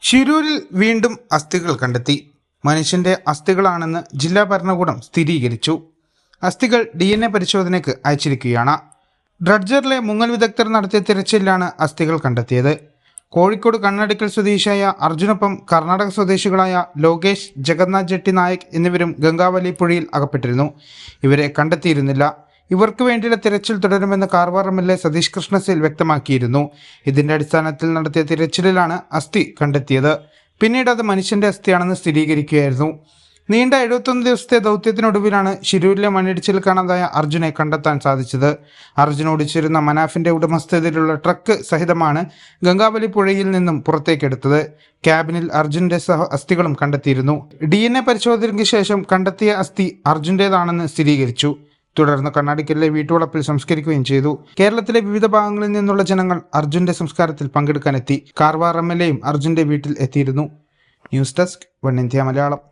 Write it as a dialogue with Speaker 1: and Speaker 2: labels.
Speaker 1: ശിരൂരിൽ വീണ്ടും അസ്ഥികൾ കണ്ടെത്തി. മനുഷ്യന്റെ അസ്ഥികളാണെന്ന് ജില്ലാ ഭരണകൂടം സ്ഥിരീകരിച്ചു. അസ്ഥികൾ DNA പരിശോധനയ്ക്ക് അയച്ചിരിക്കുകയാണ്. ഡ്രഡ്ജറിലെ മുങ്ങൽ വിദഗ്ധർ നടത്തിയ തിരച്ചിലാണ് അസ്ഥികൾ കണ്ടെത്തിയത്. കോഴിക്കോട് കണ്ണടിക്കൽ സ്വദേശിയായ അർജുനൊപ്പം കർണാടക സ്വദേശികളായ ലോകേഷ്, ജഗന്നാഥ് ജെട്ടി നായക് എന്നിവരും ഗംഗാവലി പുഴയിൽ അകപ്പെട്ടിരുന്നു. ഇവരെ കണ്ടെത്തിയിരുന്നില്ല. ഇവർക്ക് വേണ്ടിയുള്ള തിരച്ചിൽ തുടരുമെന്ന് കാർവാർ MLA സതീഷ് കൃഷ്ണസേൽ വ്യക്തമാക്കിയിരുന്നു. ഇതിന്റെ അടിസ്ഥാനത്തിൽ നടത്തിയ തിരച്ചിലിലാണ് അസ്ഥി കണ്ടെത്തിയത്. പിന്നീട് അത് മനുഷ്യന്റെ അസ്ഥിയാണെന്ന് സ്ഥിരീകരിക്കുകയായിരുന്നു. നീണ്ട 71 ദിവസത്തെ ദൗത്യത്തിനൊടുവിലാണ് ശിരൂരിലെ മണ്ണിടിച്ചിൽ കാണാതായ അർജുനെ കണ്ടെത്താൻ സാധിച്ചത്. അർജുൻ ഓടിച്ചിരുന്ന മനാഫിന്റെ ഉടമസ്ഥതയിലുള്ള ട്രക്ക് സഹിതമാണ് ഗംഗാവലി പുഴയിൽ നിന്നും പുറത്തേക്കെടുത്തത്. ക്യാബിനിൽ അർജുന്റെ അസ്ഥികളും കണ്ടെത്തിയിരുന്നു. DNA പരിശോധനയ്ക്ക് ശേഷം കണ്ടെത്തിയ അസ്ഥി അർജുന്റേതാണെന്ന് സ്ഥിരീകരിച്ചു. തുടർന്ന് കണ്ണാടിക്കലിലെ വീട്ടുവളപ്പിൽ സംസ്കരിക്കുകയും ചെയ്തു. കേരളത്തിലെ വിവിധ ഭാഗങ്ങളിൽ നിന്നുള്ള ജനങ്ങൾ അർജുന്റെ സംസ്കാരത്തിൽ പങ്കെടുക്കാനെത്തി. കാർവാർ MLAയും അർജുന്റെ വീട്ടിൽ എത്തിയിരുന്നു. News desk 1 India Malayalam.